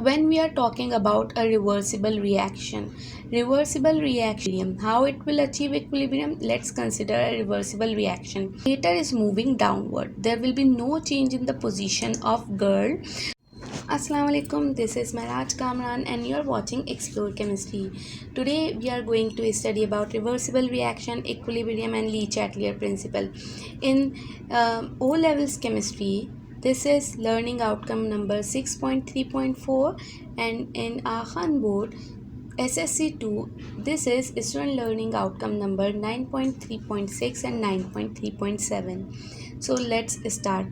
when we are talking about a reversible reaction, how it will achieve equilibrium, let's consider a reversible reaction. Later is moving downward. There will be no change in the position of girl. Assalamu alaikum, this is Maharaj Kamran and you are watching Explore Chemistry. Today we are going to study about reversible reaction, equilibrium and Le-Chatelier principle. In O-levels chemistry, this is learning outcome number 6.3.4, and in Akhan board SSC2, this is student learning outcome number 9.3.6 and 9.3.7. So let's start.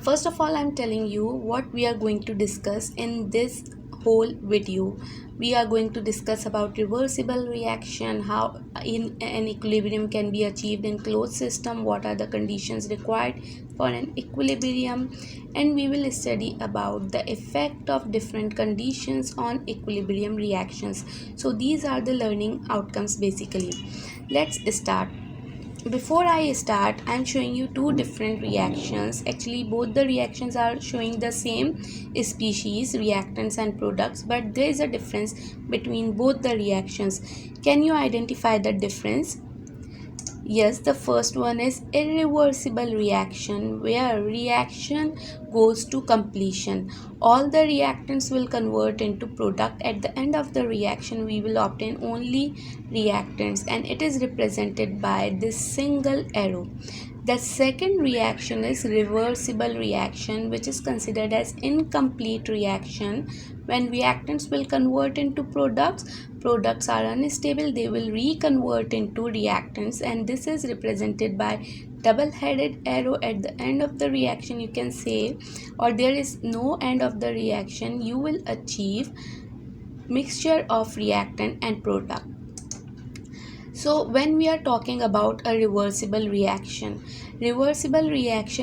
First of all, I'm telling you what we are going to discuss in this whole video. We are going to discuss about reversible reaction, how an equilibrium can be achieved in closed system, what are the conditions required for an equilibrium, and we will study about the effect of different conditions on equilibrium reactions. So these are the learning outcomes basically. Let's start. Before I start, I'm showing you two different reactions. Actually, both the reactions are showing the same species, reactants and products, but there is a difference between both the reactions. Can you identify the difference? Yes, the first one is irreversible reaction, where reaction goes to completion. All the reactants will convert into product. At the end of the reaction, we will obtain only reactants, and it is represented by this single arrow. The second reaction is reversible reaction, which is considered as incomplete reaction. When reactants will convert into products are unstable, they will reconvert into reactants, and this is represented by double-headed arrow. At the end of the reaction, you can say, or there is no end of the reaction, you will achieve mixture of reactant and product. So when we are talking about a reversible reaction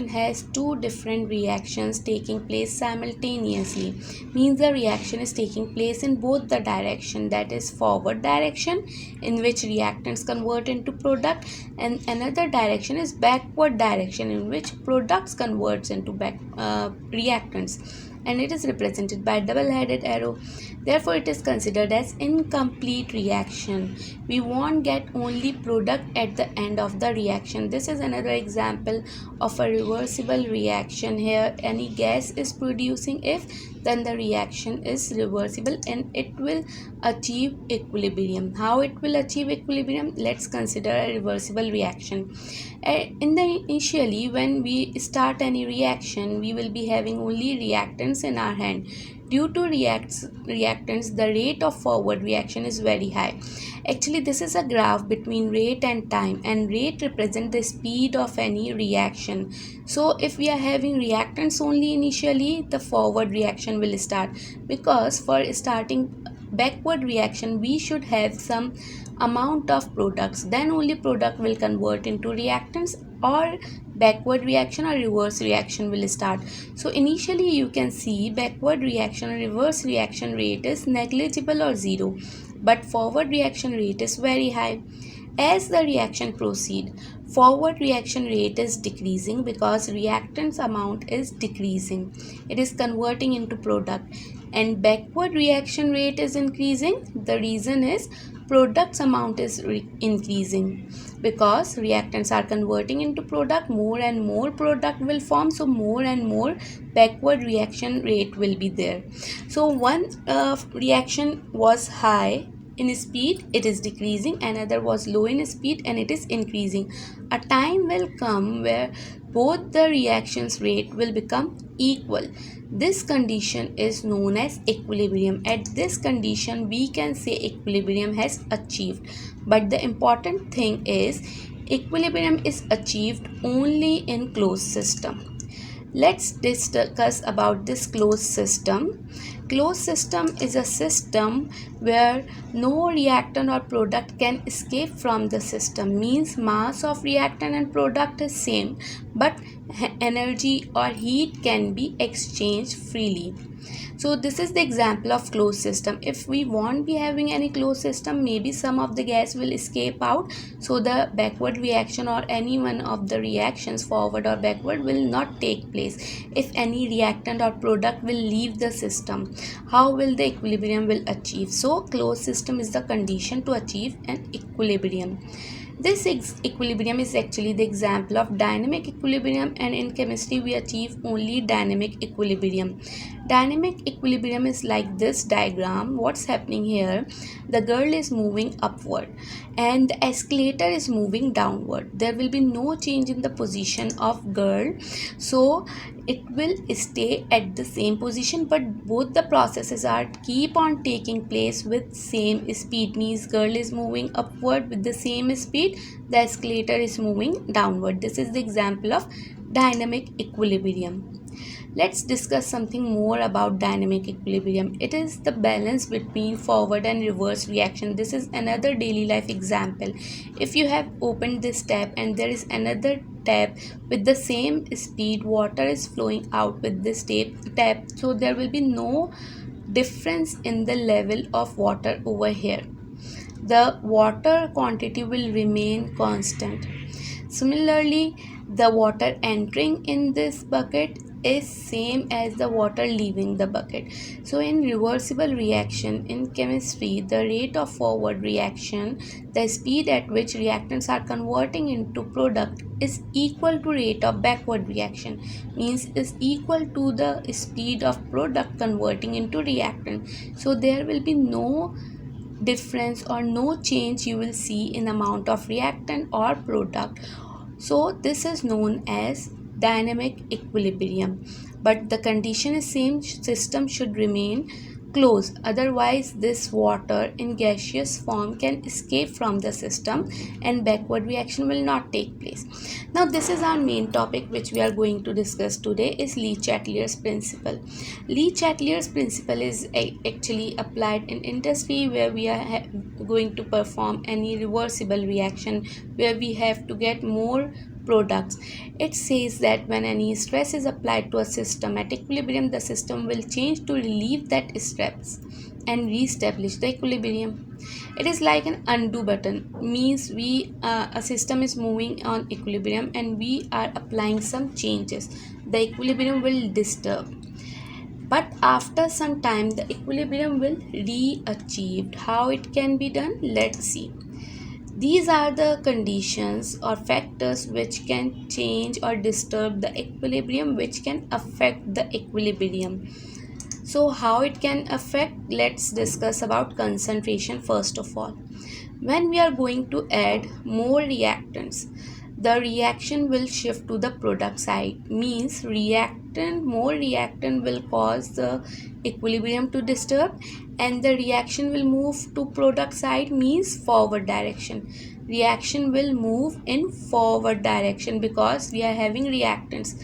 has two different reactions taking place simultaneously. Means the reaction is taking place in both the direction, that is forward direction in which reactants convert into product, and another direction is backward direction in which products converts into reactants, and it is represented by double-headed arrow. Therefore, it is considered as incomplete reaction. We won't get only product at the end of the reaction. This is another example of a reversible reaction. Here, any gas is producing, if then the reaction is reversible and it will achieve equilibrium. How it will achieve equilibrium? Let's consider a reversible reaction. Initially, when we start any reaction, we will be having only reactants in our hand. Due to reactants, the rate of forward reaction is very high. Actually, this is a graph between rate and time, and rate represents the speed of any reaction. So if we are having reactants only initially, the forward reaction will start, because for starting backward reaction we should have some amount of products, then only product will convert into reactants, or backward reaction or reverse reaction will start. So initially you can see backward reaction or reverse reaction rate is negligible or zero, but forward reaction rate is very high. As the reaction proceed, forward reaction rate is decreasing because reactants amount is decreasing. It is converting into product, and backward reaction rate is increasing. The reason is products amount is increasing, because reactants are converting into product. More and more product will form, so more and more backward reaction rate will be there. So one reaction was high in speed, it is decreasing. Another was low in speed and it is increasing. A time will come where both the reactions rate will become equal. This condition is known as equilibrium. At this condition, we can say equilibrium has achieved. But the important thing is, equilibrium is achieved only in closed system. Let's discuss about this closed system. Closed system is a system where no reactant or product can escape from the system. Means mass of reactant and product is same, but energy or heat can be exchanged freely. So this is the example of closed system. If we won't be having any closed system, maybe some of the gas will escape out, so the backward reaction or any one of the reactions forward or backward will not take place. If any reactant or product will leave the system, how will the equilibrium will achieve? So closed system is the condition to achieve an equilibrium. This equilibrium is actually the example of dynamic equilibrium, and in chemistry we achieve only dynamic equilibrium. Dynamic equilibrium is like this diagram. What's happening here? The girl is moving upward and the escalator is moving downward. There will be no change in the position of girl, so it will stay at the same position, but both the processes are keep on taking place with same speed. Means girl is moving upward with the same speed, the escalator is moving downward. This is the example of dynamic equilibrium. Let's discuss something more about dynamic equilibrium. It is the balance between forward and reverse reaction. This is another daily life example. If you have opened this tap and there is another tap with the same speed, water is flowing out with this tap, so there will be no difference in the level of water over here. The water quantity will remain constant. Similarly, the water entering in this bucket is same as the water leaving the bucket. So in reversible reaction in chemistry, the rate of forward reaction, the speed at which reactants are converting into product, is equal to rate of backward reaction. Means is equal to the speed of product converting into reactant. So there will be no difference or no change you will see in amount of reactant or product. So this is known as dynamic equilibrium, but the condition is same, system should remain closed, otherwise this water in gaseous form can escape from the system and backward reaction will not take place. Now this is our main topic which we are going to discuss today, is Le-Chatelier's principle. Le-Chatelier's principle is actually applied in industry where we are going to perform any reversible reaction where we have to get more products. It says that when any stress is applied to a system at equilibrium, the system will change to relieve that stress and re-establish the equilibrium. It is like an undo button. Means we a system is moving on equilibrium and we are applying some changes. The equilibrium will disturb, but after some time the equilibrium will re-achieved. How it can be done? Let's see. These are the conditions or factors which can change or disturb the equilibrium, which can affect the equilibrium. So how it can affect? Let's discuss about concentration first of all. When we are going to add more reactants, the reaction will shift to the product side. Means more reactant will cause the equilibrium to disturb and the reaction will move to product side, means forward direction. Reaction will move in forward direction because we are having reactants.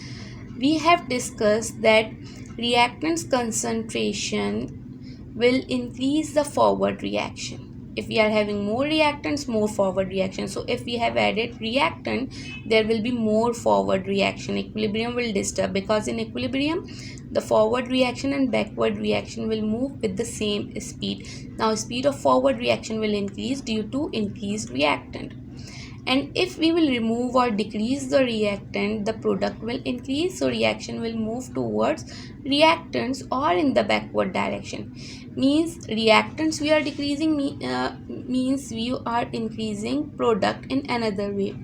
We have discussed that reactants concentration will increase the forward reaction. If we are having more reactants, more forward reaction. So if we have added reactant, there will be more forward reaction. Equilibrium will disturb because in equilibrium the forward reaction and backward reaction will move with the same speed. Now speed of forward reaction will increase due to increased reactant. And if we will remove or decrease the reactant, the product will increase, so reaction will move towards reactants or in the backward direction. Means reactants we are decreasing, means we are increasing product in another way.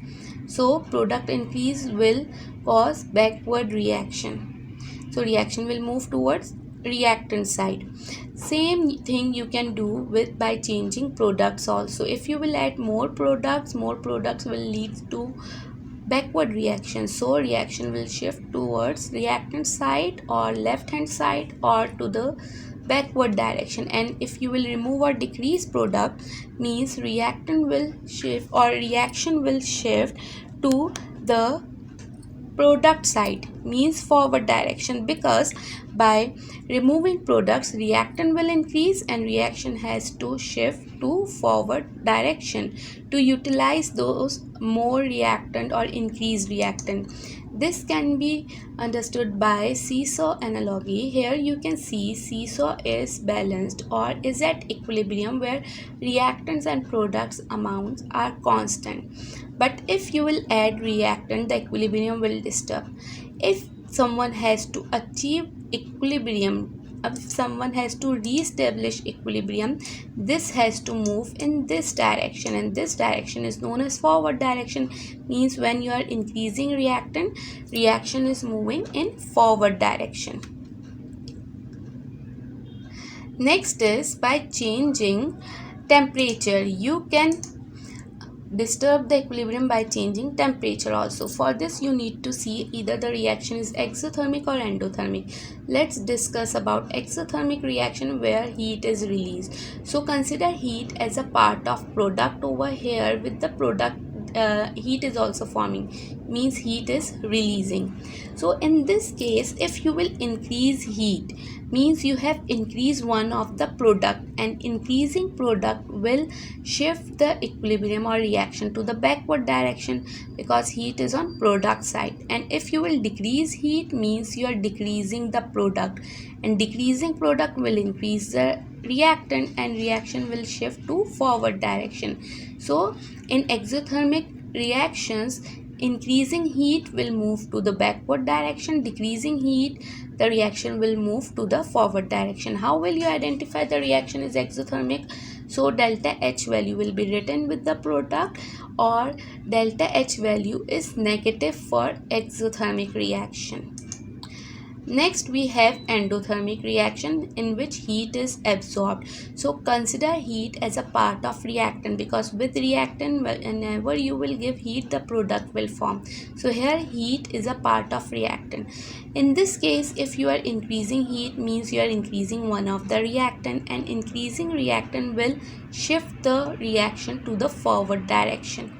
So product increase will cause backward reaction, so reaction will move towards reactant side. Same thing you can do with by changing products also. If you will add more products will lead to backward reaction, so reaction will shift towards reactant side or left hand side or to the backward direction. And if you will remove or decrease product, means reactant will shift or reaction will shift to the product side, means forward direction, because by removing products reactant will increase and reaction has to shift to forward direction to utilize those more reactant or increased reactant. This can be understood by seesaw analogy. Here you can see seesaw is balanced or is at equilibrium where reactants and products amounts are constant. But if you will add reactant, the equilibrium will disturb. If someone has to achieve equilibrium, if someone has to re-establish equilibrium, this has to move in this direction, and this direction is known as forward direction. Means when you are increasing reactant, reaction is moving in forward direction. Next is by changing temperature. You can disturb the equilibrium by changing temperature also. For this you need to see either the reaction is exothermic or endothermic. Let's discuss about exothermic reaction where heat is released. So consider heat as a part of product over here. With the product heat is also forming, means heat is releasing. So in this case, if you will increase heat, means you have increased one of the product, and increasing product will shift the equilibrium or reaction to the backward direction because heat is on product side. And if you will decrease heat, means you are decreasing the product, and decreasing product will increase the reactant, and reaction will shift to forward direction. So in exothermic reactions, increasing heat will move to the backward direction, decreasing heat, the reaction will move to the forward direction. How will you identify the reaction is exothermic? So delta H value will be written with the product, or delta H value is negative for exothermic reaction. Next we have endothermic reaction in which heat is absorbed. So consider heat as a part of reactant, because with reactant whenever you will give heat, the product will form. So here heat is a part of reactant. In this case, if you are increasing heat, means you are increasing one of the reactant, and increasing reactant will shift the reaction to the forward direction.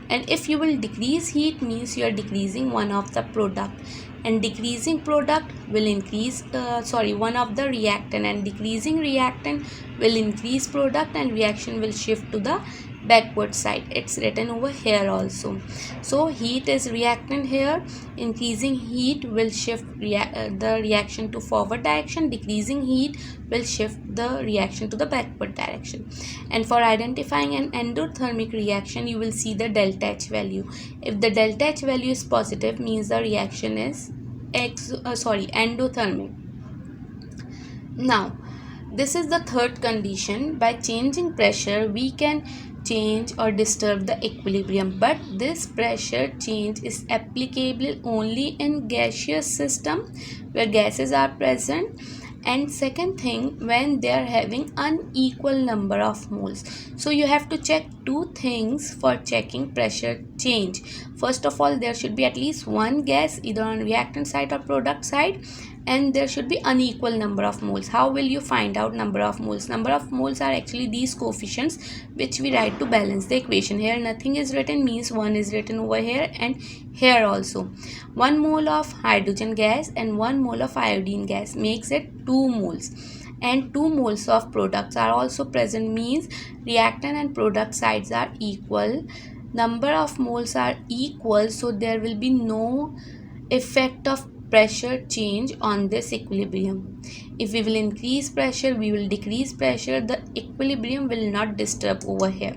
And if you will decrease heat, means you are decreasing one of the product, and decreasing product will increase one of the reactant, and decreasing reactant will increase product, and reaction will shift to the backward side. It's written over here also. So heat is reactant here. Increasing heat will shift the reaction to forward direction, decreasing heat will shift the reaction to the backward direction. And for identifying an endothermic reaction, you will see the delta H value. If the delta H value is positive, means the reaction is endothermic. Now this is the third condition. By changing pressure, we can change or disturb the equilibrium, but this pressure change is applicable only in gaseous system where gases are present. And second thing, when they are having unequal number of moles. So you have to check two things for checking pressure change. First of all, there should be at least one gas either on reactant side or product side, and there should be unequal number of moles. How will you find out number of moles? Number of moles are actually these coefficients which we write to balance the equation. Here nothing is written, means 1 is written over here and here also. 1 mole of hydrogen gas and 1 mole of iodine gas makes it 2 moles. And 2 moles of products are also present, means reactant and product sides are equal. Number of moles are equal, so there will be no effect of pressure change on this equilibrium. If we will increase pressure, we will decrease pressure, the equilibrium will not disturb over here.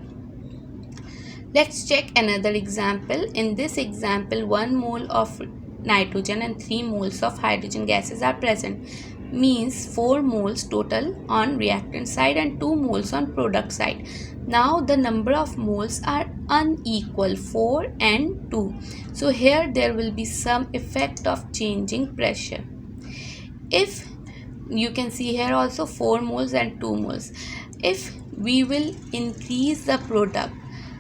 Let's check another example. In this example, 1 mole of nitrogen and 3 moles of hydrogen gases are present, means 4 moles total on reactant side and 2 moles on product side. Now the number of moles are unequal, 4 and 2. So here there will be some effect of changing pressure. If you can see here also 4 moles and 2 moles. If we will increase the product,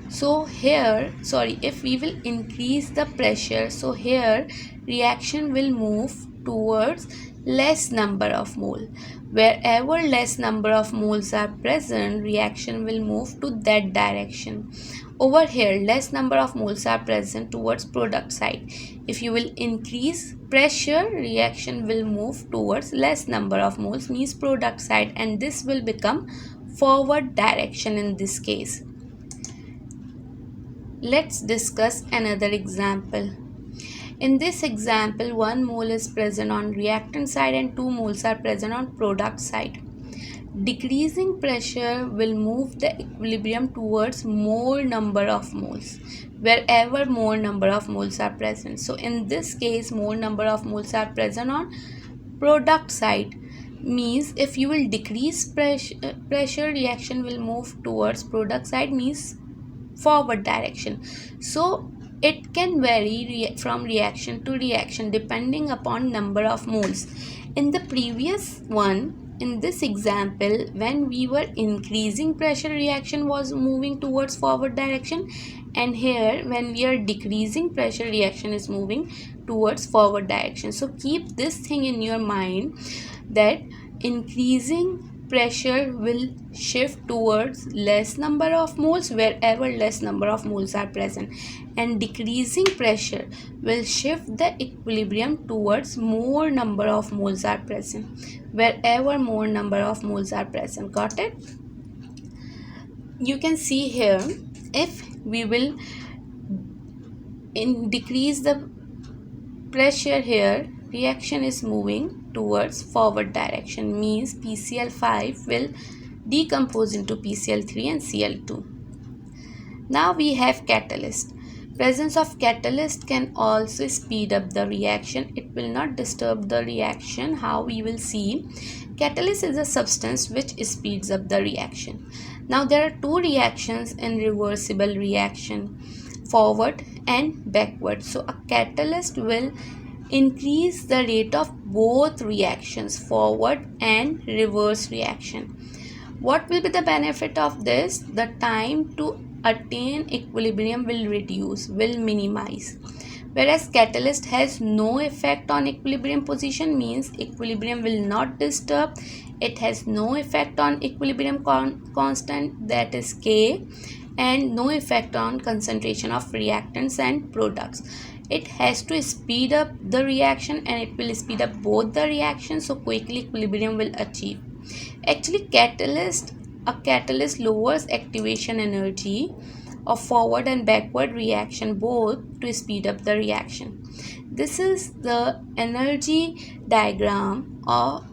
so here if we will increase the pressure, so here reaction will move towards less number of mole. Wherever less number of moles are present, reaction will move to that direction. Over here less number of moles are present towards product side. If you will increase pressure, reaction will move towards less number of moles, means product side, and this will become forward direction in this case. Let's discuss another example. In this example, 1 mole is present on reactant side and 2 moles are present on product side. Decreasing pressure will move the equilibrium towards more number of moles wherever more number of moles are present. So in this case, more number of moles are present on product side, means if you will decrease pressure, reaction will move towards product side, means forward direction. So it can vary from reaction to reaction depending upon number of moles. In the previous one, in this example, when we were increasing pressure, reaction was moving towards forward direction, and here when we are decreasing pressure, reaction is moving towards forward direction. So keep this thing in your mind, that increasing pressure will shift towards less number of moles wherever less number of moles are present, and decreasing pressure will shift the equilibrium towards more number of moles are present wherever more number of moles are present. Got it? You can see here, if we will decrease the pressure here, reaction is moving towards forward direction, means PCl5 will decompose into PCl3 and Cl2. Now we have catalyst. Presence of catalyst can also speed up the reaction. It will not disturb the reaction. How we will see, catalyst is a substance which speeds up the reaction. Now there are two reactions in reversible reaction, forward and backward. So a catalyst will increase the rate of both reactions, forward and reverse reaction. What will be the benefit of this? The time to attain equilibrium will reduce, will minimize. Whereas catalyst has no effect on equilibrium position, means equilibrium will not disturb. It has no effect on equilibrium constant, that is K, and no effect on concentration of reactants and products. It has to speed up the reaction, and it will speed up both the reactions, so quickly equilibrium will achieve. Actually, a catalyst lowers activation energy of forward and backward reaction both to speed up the reaction. This is the energy diagram of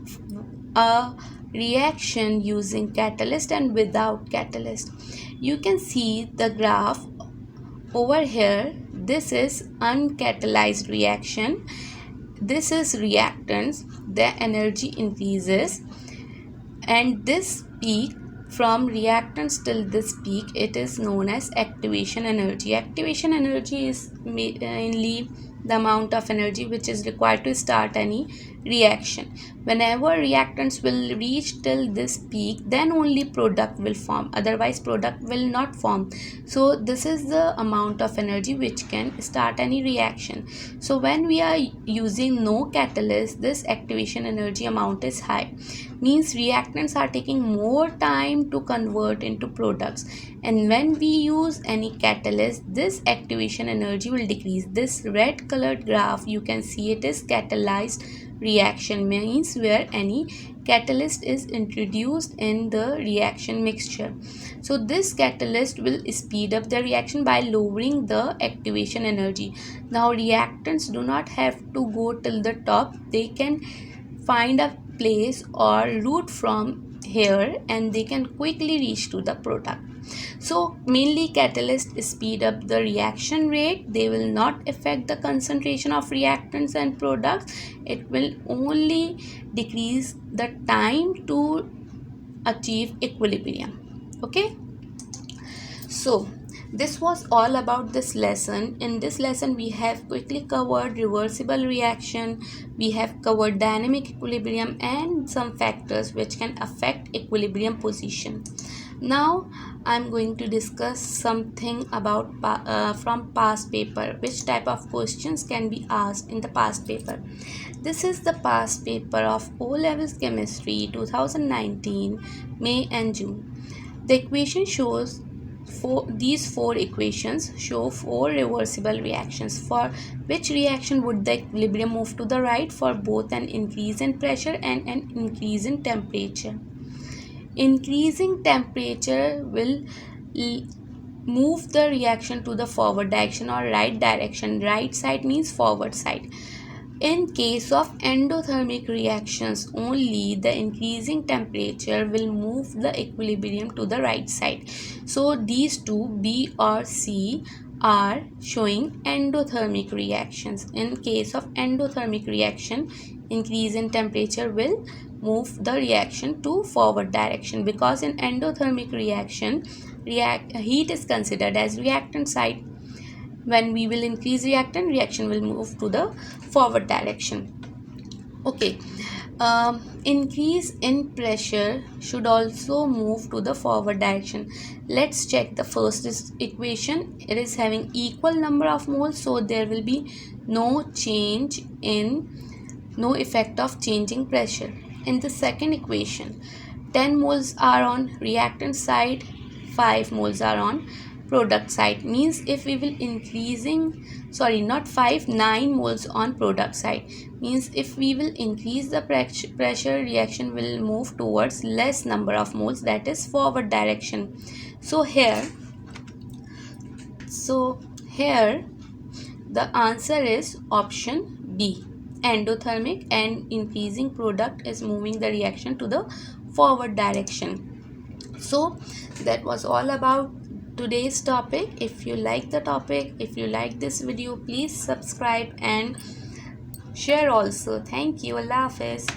a reaction using catalyst and without catalyst. You can see the graph over here. This is uncatalyzed reaction. This is reactants. The energy increases, and this peak from reactants till this peak, it is known as activation energy. Activation energy is mainly the amount of energy which is required to start any reaction. Whenever reactants will reach till this peak, then only product will form, otherwise product will not form. So this is the amount of energy which can start any reaction. So when we are using no catalyst, this activation energy amount is high, means reactants are taking more time to convert into products, and when we use any catalyst, this activation energy will decrease. This red colored graph, you can see it is catalyzed reaction, means where any catalyst is introduced in the reaction mixture. So this catalyst will speed up the reaction by lowering the activation energy. Now reactants do not have to go till the top, they can find a place or route from here, and they can quickly reach to the product. So mainly catalysts speed up the reaction rate. They will not affect the concentration of reactants and products. It will only decrease the time to achieve equilibrium. Okay, so this was all about this lesson. In this lesson we have quickly covered reversible reaction, we have covered dynamic equilibrium and some factors which can affect equilibrium position. Now I'm going to discuss something about from past paper, which type of questions can be asked in the past paper. This is the past paper of O levels chemistry 2019 May and June. The equation shows these four equations show four reversible reactions. For which reaction would the equilibrium move to the right for both an increase in pressure and an increase in temperature? Increasing temperature will move the reaction to the forward direction or right direction. Right side means forward side. In case of endothermic reactions, only the increasing temperature will move the equilibrium to the right side. So these two, B or C, are showing endothermic reactions. In case of endothermic reaction, increase in temperature will move the reaction to forward direction, because in endothermic reaction, heat is considered as reactant side. When we will increase reactant, reaction will move to the forward direction. Okay. Increase in pressure should also move to the forward direction. Let's check the first equation. It is having equal number of moles, so there will be no effect of changing pressure. In the second equation, 10 moles are on reactant side, 5 moles are on product side. Means if we will not 5, 9 moles on product side. Means if we will increase the pressure, reaction will move towards less number of moles, that is forward direction. So here the answer is option B. Endothermic and increasing product is moving the reaction to the forward direction. So that was all about today's topic. If you like the topic, if you like this video, please subscribe and share also. Thank you. Allah Hafiz.